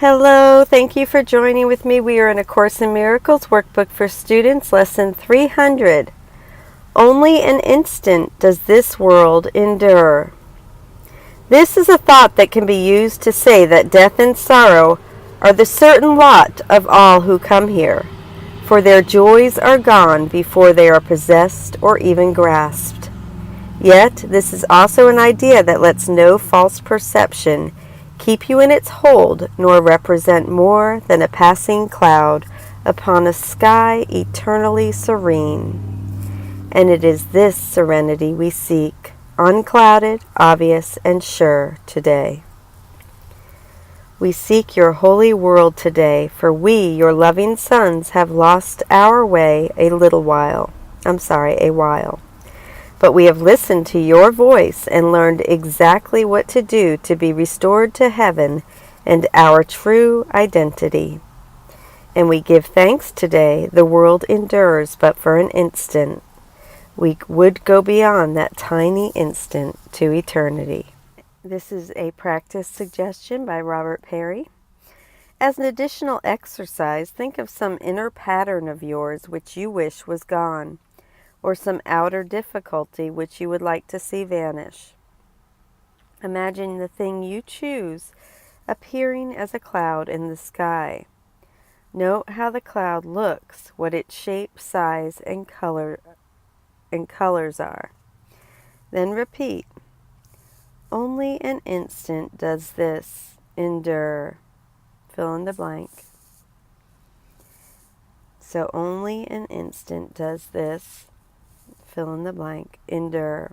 Hello, thank you for joining with me. We are in A Course in Miracles workbook for students, lesson 300. Only an instant does this world endure. This is a thought that can be used to say that death and sorrow are the certain lot of all who come here, for their joys are gone before they are possessed or even grasped. Yet, this is also an idea that lets no false perception keep you in its hold, nor represent more than a passing cloud upon a sky eternally serene. And it is this serenity we seek, unclouded, obvious, and sure today. We seek your holy world today, for we, your loving sons, have lost our way a while. But we have listened to your voice and learned exactly what to do to be restored to heaven and our true identity. And we give thanks today. The world endures but for an instant. We would go beyond that tiny instant to eternity. This is a practice suggestion by Robert Perry. As an additional exercise, think of some inner pattern of yours which you wish was gone, or some outer difficulty which you would like to see vanish. Imagine the thing you choose appearing as a cloud in the sky. Note how the cloud looks, what its shape, size, and colors are. Then repeat, only an instant does this endure. Fill in the blank. So only an instant does this, fill in the blank, endure.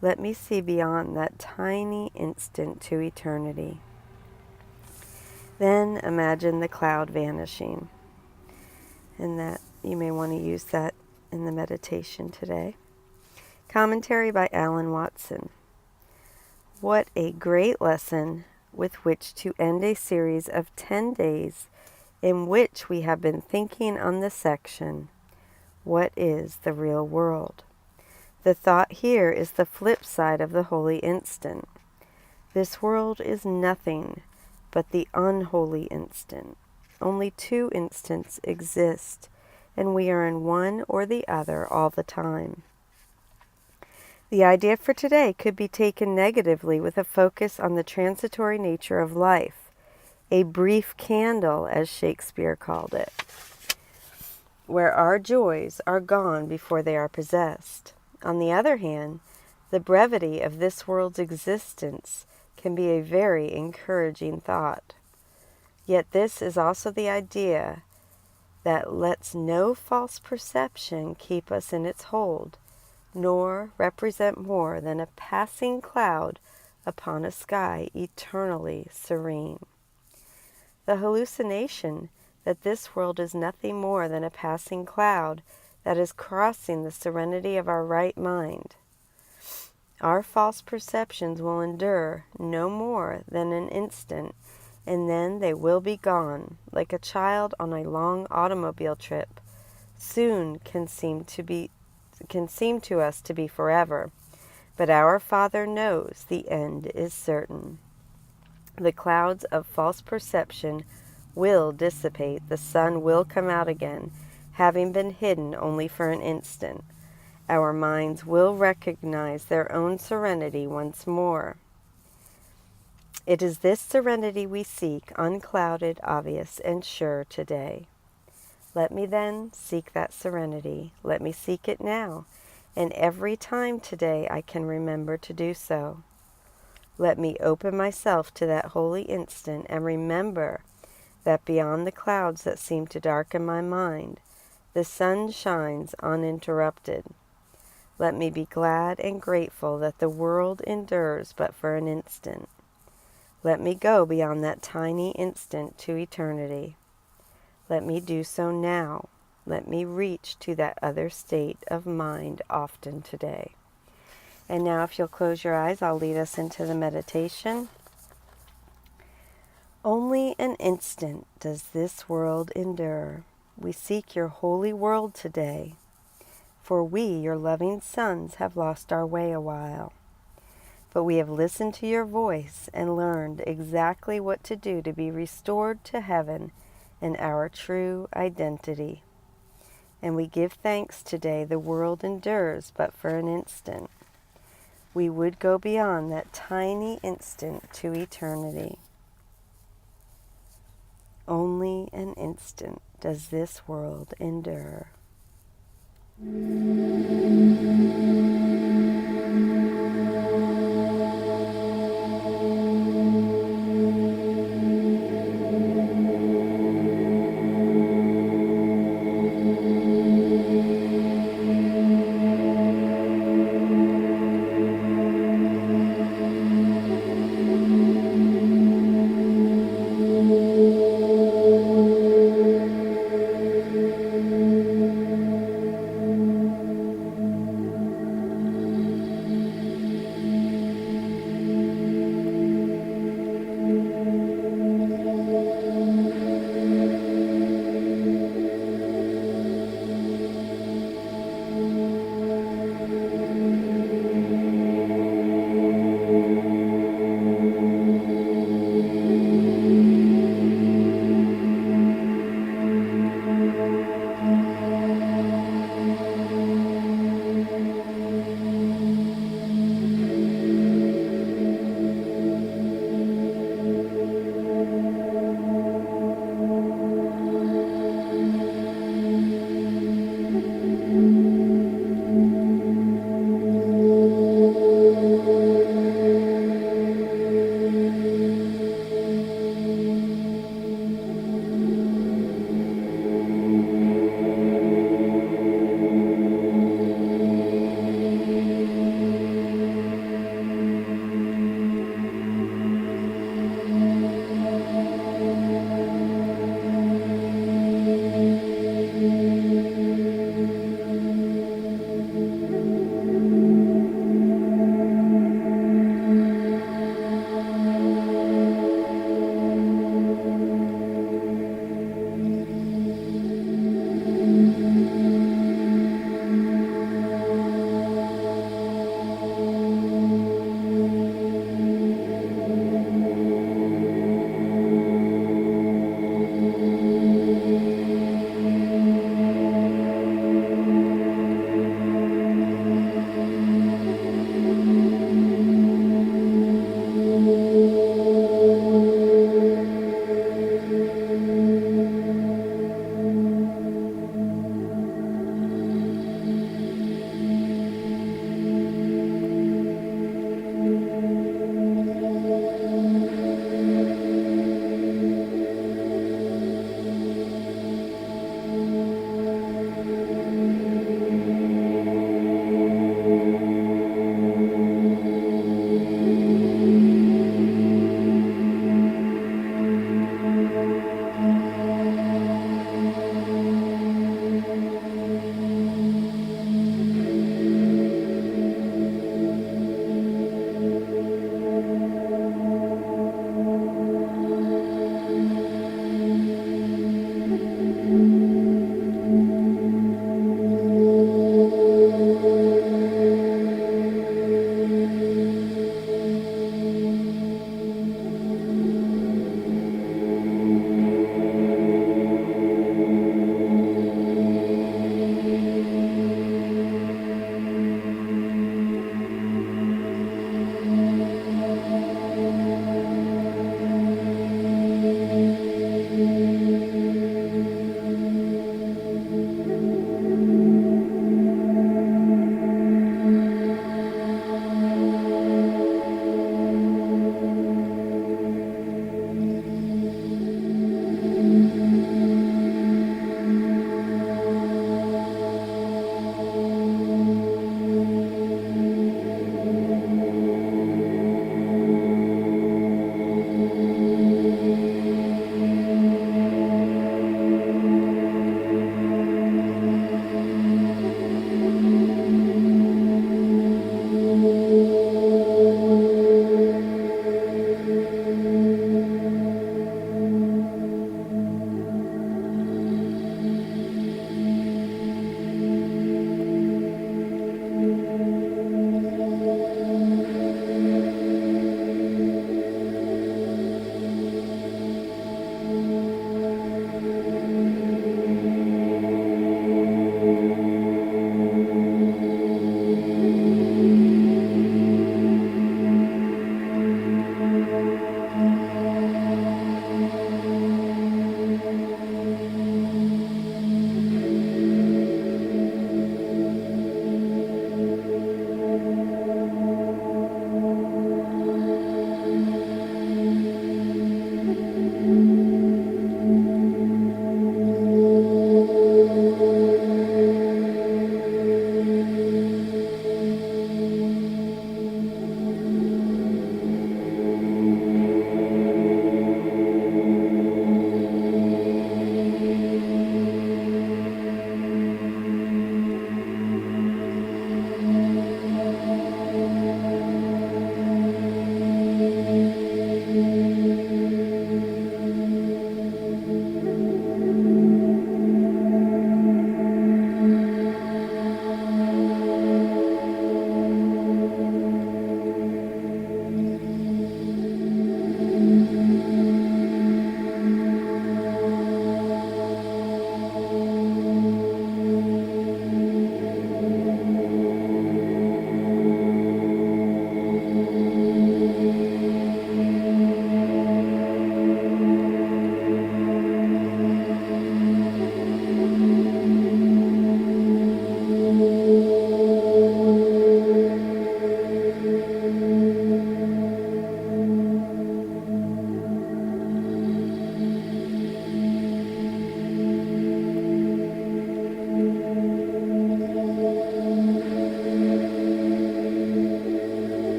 Let me see beyond that tiny instant to eternity. Then imagine the cloud vanishing. And that you may want to use that in the meditation today. Commentary by Alan Watson. What a great lesson with which to end a series of 10 days in which we have been thinking on the section, What is the Real World? The thought here is the flip side of the holy instant. This world is nothing but the unholy instant. Only two instants exist, and we are in one or the other all the time. The idea for today could be taken negatively with a focus on the transitory nature of life, a brief candle, as Shakespeare called it, where our joys are gone before they are possessed. On the other hand, the brevity of this world's existence can be a very encouraging thought. Yet this is also the idea that lets no false perception keep us in its hold, nor represent more than a passing cloud upon a sky eternally serene. The hallucination that this world is nothing more than a passing cloud that is crossing the serenity of our right mind. Our false perceptions will endure no more than an instant, and then they will be gone, like a child on a long automobile trip. Soon can seem to us to be forever, but our Father knows the end is certain. The clouds of false perception will dissipate. The sun will come out again, having been hidden only for an instant. Our minds will recognize their own serenity once more. It is this serenity we seek, unclouded, obvious, and sure today. Let me then seek that serenity. Let me seek it now, and every time today I can remember to do so. Let me open myself to that holy instant and remember that beyond the clouds that seem to darken my mind, the sun shines uninterrupted. Let me be glad and grateful that the world endures but for an instant. Let me go beyond that tiny instant to eternity. Let me do so now. Let me reach to that other state of mind often today. And now if you'll close your eyes, I'll lead us into the meditation. Only an instant does this world endure. We seek your holy world today, for we, your loving sons, have lost our way a while. But we have listened to your voice and learned exactly what to do to be restored to heaven in our true identity. And we give thanks today the world endures but for an instant. We would go beyond that tiny instant to eternity. Only an instant does this world endure.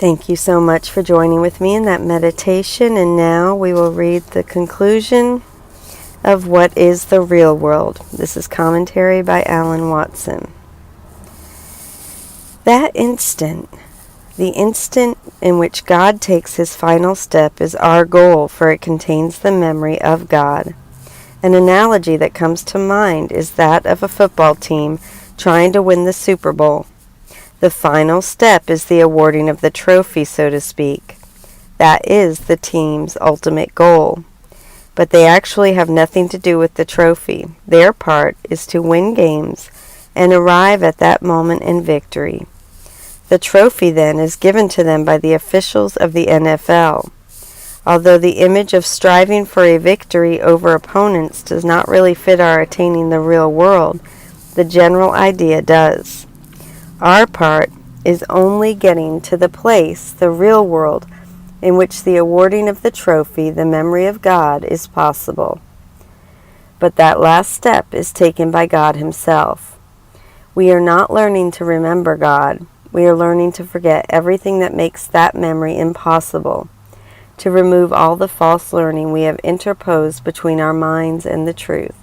Thank you so much for joining with me in that meditation, and now we will read the conclusion of What is the Real World. This is commentary by Alan Watson. That instant, the instant in which God takes his final step, is our goal, for it contains the memory of God. An analogy that comes to mind is that of a football team trying to win the Super Bowl. The final step is the awarding of the trophy, so to speak. That is the team's ultimate goal. But they actually have nothing to do with the trophy. Their part is to win games and arrive at that moment in victory. The trophy, then, is given to them by the officials of the NFL. Although the image of striving for a victory over opponents does not really fit our attaining the real world, the general idea does. Our part is only getting to the place, the real world, in which the awarding of the trophy, the memory of God, is possible. But that last step is taken by God himself. We are not learning to remember God. We are learning to forget everything that makes that memory impossible, to remove all the false learning we have interposed between our minds and the truth.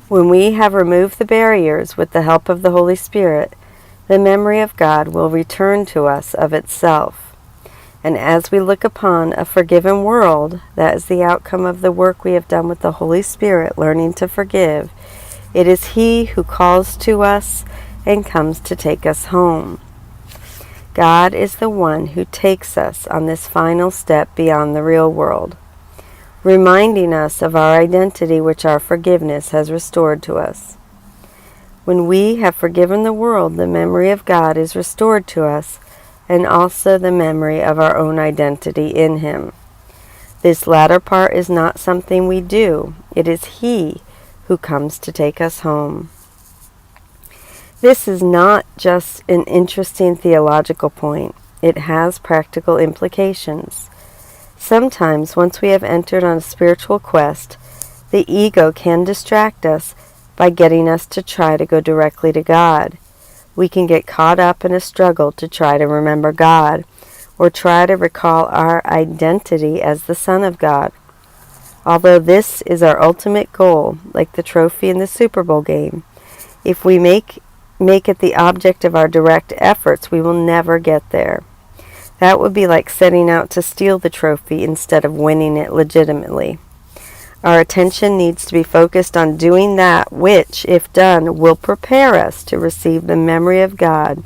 When we have removed the barriers with the help of the Holy Spirit, the memory of God will return to us of itself. And as we look upon a forgiven world, that is the outcome of the work we have done with the Holy Spirit, learning to forgive. It is He who calls to us and comes to take us home. God is the one who takes us on this final step beyond the real world, reminding us of our identity which our forgiveness has restored to us. When we have forgiven the world, the memory of God is restored to us, and also the memory of our own identity in Him. This latter part is not something we do. It is He who comes to take us home. This is not just an interesting theological point. It has practical implications. Sometimes, once we have entered on a spiritual quest, the ego can distract us by getting us to try to go directly to God. We can get caught up in a struggle to try to remember God, or try to recall our identity as the Son of God. Although this is our ultimate goal, like the trophy in the Super Bowl game, if we make it the object of our direct efforts, we will never get there. That would be like setting out to steal the trophy instead of winning it legitimately. Our attention needs to be focused on doing that which, if done, will prepare us to receive the memory of God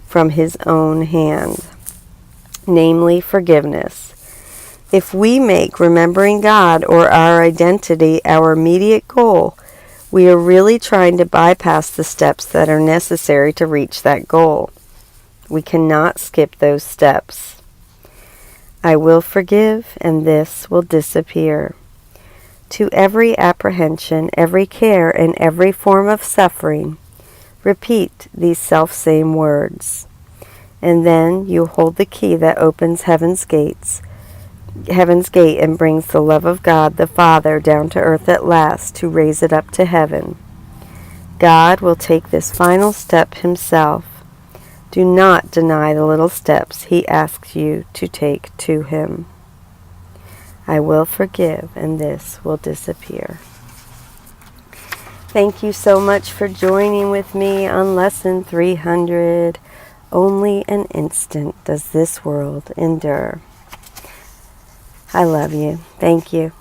from His own hand, namely forgiveness. If we make remembering God or our identity our immediate goal, we are really trying to bypass the steps that are necessary to reach that goal. We cannot skip those steps. I will forgive, and this will disappear. To every apprehension, every care, and every form of suffering, repeat these self-same words. And then you hold the key that opens heaven's gate, and brings the love of God the Father down to earth at last to raise it up to heaven. God will take this final step Himself. Do not deny the little steps He asks you to take to Him. I will forgive, and this will disappear. Thank you so much for joining with me on Lesson 300. Only an instant does this world endure. I love you. Thank you.